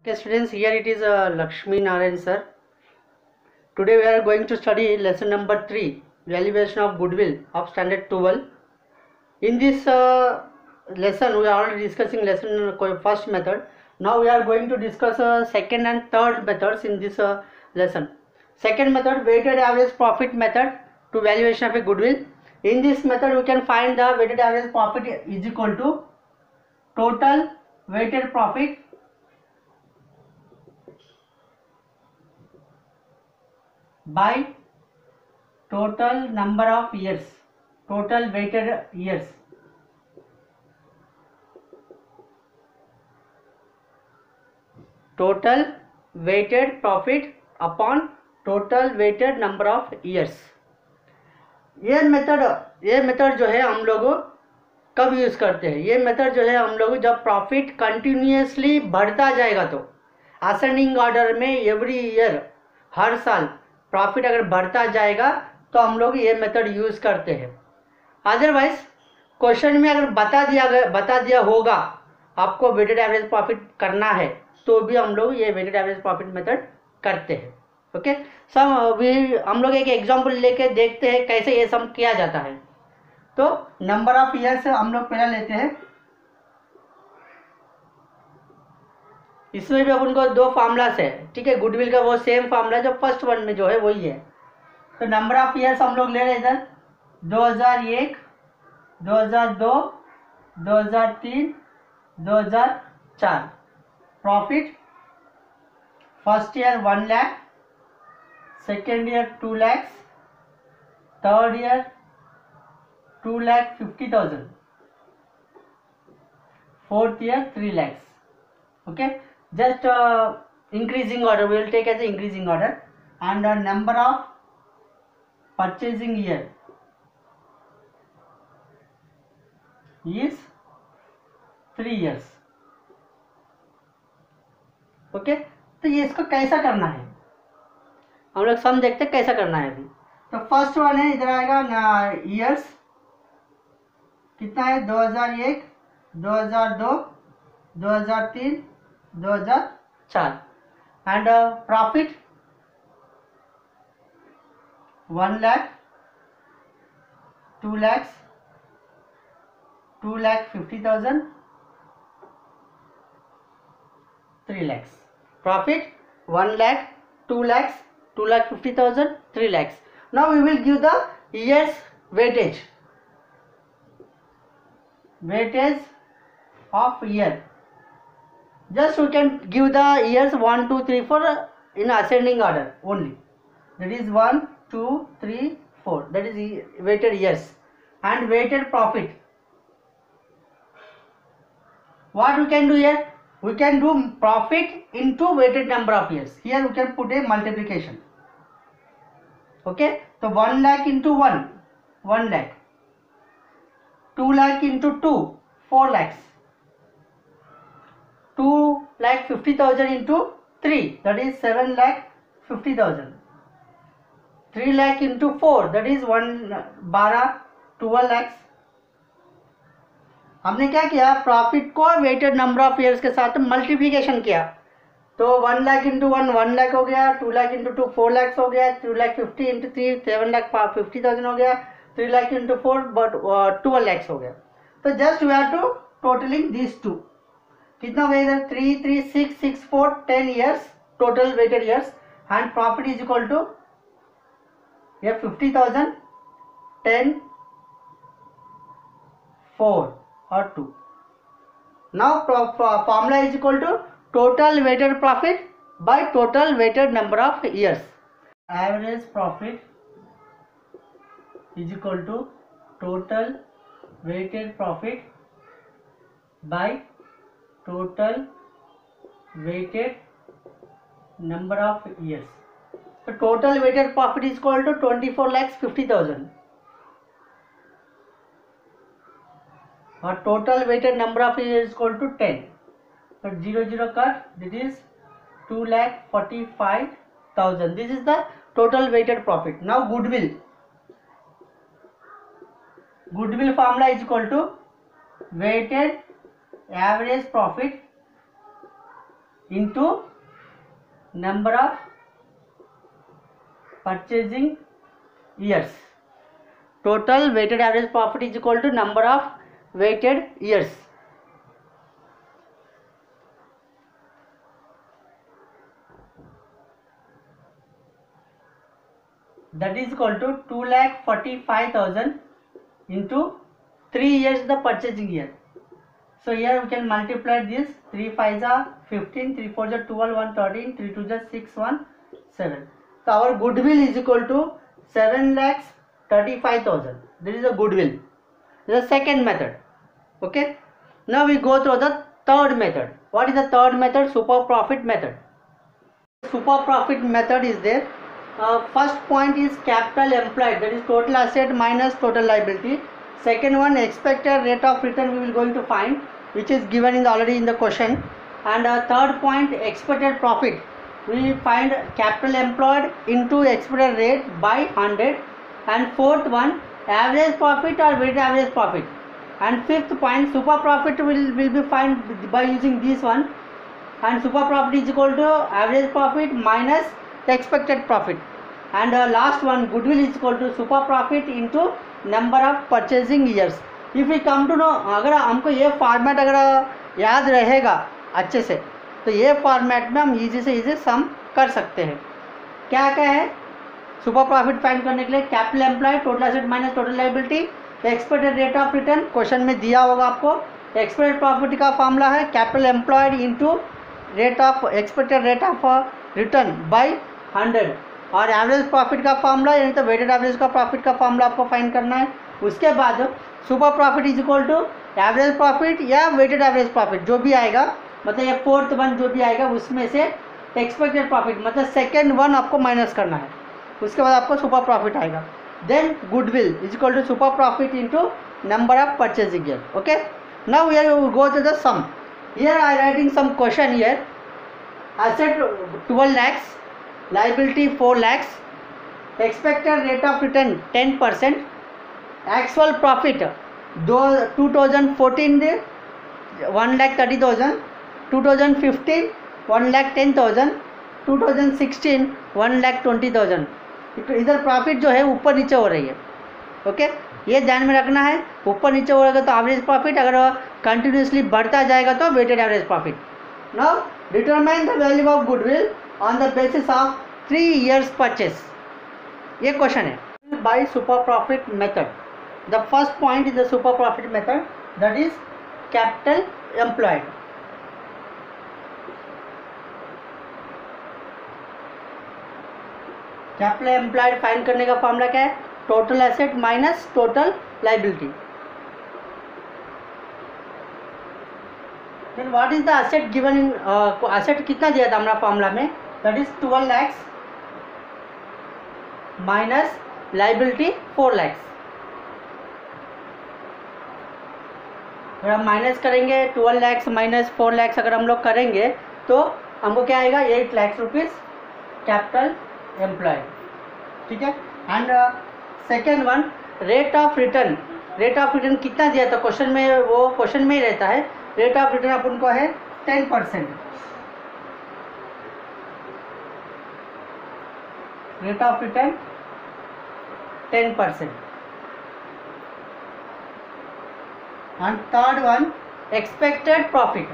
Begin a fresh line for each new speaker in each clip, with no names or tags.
Okay, students, here it is Lakshmi Narayan sir. Today we are going to study lesson number 3, valuation of goodwill of standard 12. In this lesson, we are already discussing lesson first method. Now we are going to discuss second and third methods in this lesson. Second method, weighted average profit method to valuation of a goodwill. In this method, we can find the weighted average profit is equal to total weighted profit by total number of years, total weighted years. Total weighted profit upon total weighted number of years. ये method जो है हम लोग कब use करते हैं? ये method जो है हम लोग जब प्रॉफिट कंटिन्यूसली बढ़ता जाएगा, तो असेंडिंग ऑर्डर में एवरी ईयर हर साल प्रॉफिट अगर बढ़ता जाएगा तो हम लोग ये मेथड यूज़ करते हैं. अदरवाइज क्वेश्चन में अगर बता दिया होगा आपको वेटेड एवरेज प्रॉफिट करना है, तो भी हम लोग ये वेटेड एवरेज प्रॉफिट मेथड करते हैं. ओके, हम लोग एक एग्जांपल लेके देखते हैं कैसे ये सम किया जाता है. तो नंबर ऑफ ईयर्स हम लोग पहले लेते हैं. इसमें भी अब उनको दो फार्मूलास है, ठीक है. गुडविल का वो सेम फार्मूला जो फर्स्ट वन में जो है वही है. तो नंबर ऑफ ईयर्स हम लोग ले रहे हैं इधर 2001, 2002, 2003, 2004. Profit first year 1 lakh, second year 2 lakh, third year 2,50,000, fourth year 3 lakhs. Okay, just increasing order, we will take as a increasing order. And number of purchasing year is 3 years. Okay, तो ये इसको कैसा करना है हम लोग सम देखते हैं कैसा करना है अभी. तो फर्स्ट वन है, इधर आएगा ईयर्स कितना है 2001, 2002, 2003, 2004. And profit 1 lakh, 2 lakh, 2,50,000, 3 lakhs. Profit 1 lakh, 2 lakhs, 2,50,000, 3 lakhs. Now we will give the years weightage of year. Just we can give the years 1, 2, 3, 4 in ascending order only. That is 1, 2, 3, 4. That is weighted years. And weighted profit. What we can do here? We can do profit into weighted number of years. Here we can put a multiplication. Okay, so 1 lakh into 1 lakh, 2 lakh into 2, 4 lakhs, 2,50,000 into 3, that is 7,50,000, 3 lakh into 4, that is 12 lakhs. हमने क्या किया, profit को weighted number of years के साथ multiplication किया. तो 1 lakh into 1 lakh हो गया, 2 लाख इंटू 2 4 लाख हो गया, 2,50,000 इंटू 3 7,50,000 हो गया, 3 लाख इंटू 4 12 लाख हो गया. तो just we have to totalling this two. कितना हो गया इधर 3 3 6 6 4 10 years total weighted years. And profit is equal to ये 50,000 10 4 or 2. Now formula is equal to total weighted profit by total weighted number of years. Average profit is equal to total weighted profit by total weighted number of years. So total weighted profit is equal to 24,50,000. और total weighted number of year is equal to 10. तो 0 0 cut, this is 2,45,000. This is the total weighted profit. Now goodwill formula is equal to weighted average profit into number of purchasing years. Total weighted average profit is equal to number of weighted years. That is equal to 2,45,000 into 3 years the purchasing year. So here we can multiply this. 3 5 are 15, 3 4 are 12, 1 13, 3 2 are 6, 1 7. So our goodwill is equal to 7,35,000. This is a goodwill. This is the second method. Okay. Now we go through the third method. What is the third method? Super profit method. Super profit method is there. First point is capital employed, that is total asset minus total liability. Second one, expected rate of return we will going to find, which is given in already in the question. And third point, expected profit, we find capital employed into expected rate by 100. And fourth one, average profit or weighted average profit. And fifth point, super profit will be find by using this one. And super profit is equal to average profit minus expected profit. And last one, goodwill is equal to super profit into number of purchasing years. If we come to know, अगर हमको ये format अगर याद रहेगा अच्छे से, तो ये फॉर्मेट में हम इजी से इजी सम कर सकते हैं. क्या क्या है सुपर प्रॉफिट फाइंड करने के लिए? Capital employed, total asset minus total liability, expected rate of return, question में दिया होगा आपको. एक्सपेक्टेड प्रॉफिट का फॉर्मूला है capital employed into rate of expected rate of return by 100. और एवरेज प्रॉफिट का फॉर्मूला यानी तो वेटेड एवरेज का प्रॉफिट का फॉर्मूला आपको फाइंड करना है. उसके बाद super profit is equal to average profit या वेटेड एवरेज प्रॉफिट जो भी आएगा, मतलब ये फोर्थ वन जो भी आएगा उसमें से एक्सपेक्टेड प्रॉफिट मतलब सेकेंड वन आपको माइनस करना है. उसके बाद आपको सुपर प्रॉफिट आएगा. Then goodwill is equal to super profit into number of purchasing year. Okay, now we are go to the sum. Here I writing some question. Here asset 12 lakhs, liability 4 lakhs, expected rate of return 10%, actual profit 2014 1,30,000, 2015 1,10,000, 2016 1,20,000. इधर profit जो है ऊपर नीचे हो रही है. Okay, ये ध्यान में रखना है. ऊपर नीचे हो रहेगा तो एवरेज प्रॉफिट, अगर कंटिन्यूसली बढ़ता जाएगा तो weighted average profit. Now determine the value of goodwill on the basis of 3 years purchase. ये क्वेश्चन है by super profit method. The first point is the super profit method, that is capital employed. Capital employed find करने का formula क्या है? Total asset minus total liability. Then what is the asset given in, asset कितना दिया था हमारा formula में? That is 12 lakhs minus liability 4 lakhs. अगर हम माइनस करेंगे 12 lakhs माइनस 4 lakhs अगर हम लोग करेंगे तो हमको क्या आएगा? 8 lakhs रुपीज़ कैपिटल एम्प्लॉयड. ठीक है. And second one, rate of return. Rate of return कितना दिया था क्वेश्चन में? वो क्वेश्चन में ही रहता है. रेट ऑफ रिटर्न अपन को है 10%. Rate of return 10%. And third one, expected profit.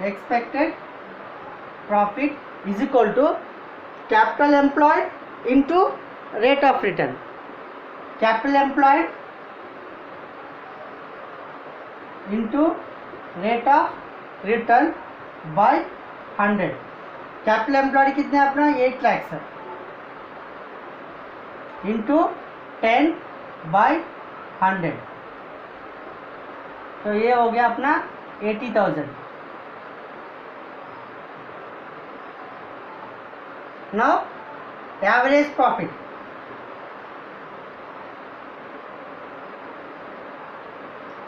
Expected profit is equal to capital employed into rate of return. Capital employed into rate of return by 100. Capital employed कितने अपना? 8 lakhs है, into 10 bye 100. तो ये हो गया अपना 80,000. Now average profit.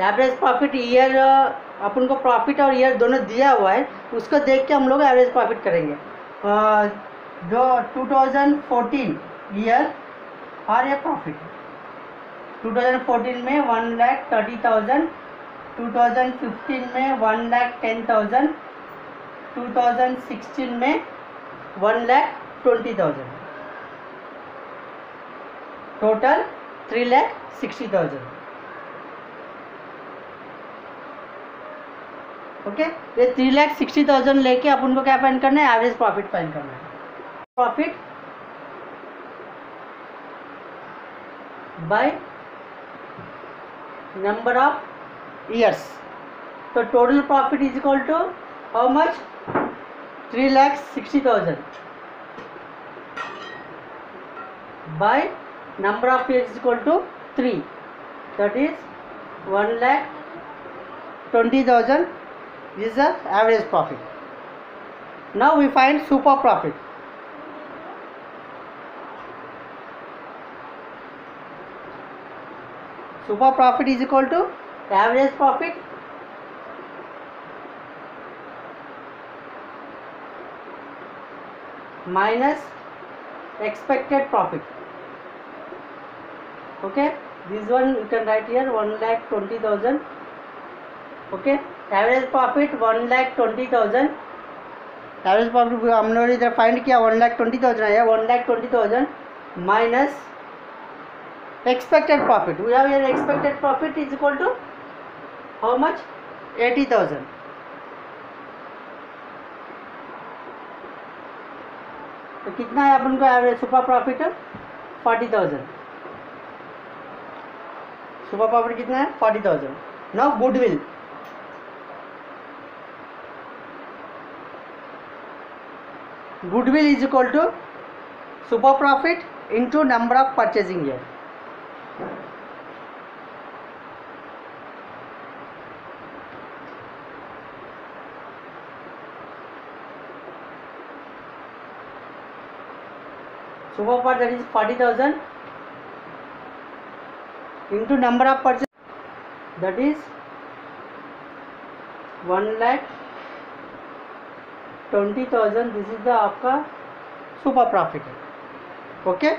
Average profit year, अपन को प्रॉफिट और ईयर दोनों दिया हुआ है, उसको देख के हम लोग एवरेज प्रॉफिट करेंगे. जो 2014 ईयर और ये प्रॉफिट 2014 में 1,30,000 2015 में 1,10,000, 2016 में 1,20,000, टोटल 3,60,000। ओके, ये 3,60,000 लेके अपन को क्या फाइंड करना है? एवरेज प्रॉफिट फाइंड करना है। Profit by number of years, तो total profit is equal to how much? 3,60,000 by number of years is equal to 3, that is 1,20,000 is the average profit. Now we find super profit. Super profit is equal to average profit minus expected profit. Okay, this one you can write here 1,20,000. Okay, average profit 1,20,000. Average profit हम लोग इधर find किया 1,20,000 है, 1,20,000 minus expected profit. We have here expected profit is equal to how much? 80,000. तो कितना है अपन को average super profit? 40,000. Super profit कितना है? 40,000. Now goodwill. Goodwill is equal to super profit into number of purchasing year. Super profit, that is 40,000 into number of purchase, that is 1,20,000. This is the आपका super profit है. Okay.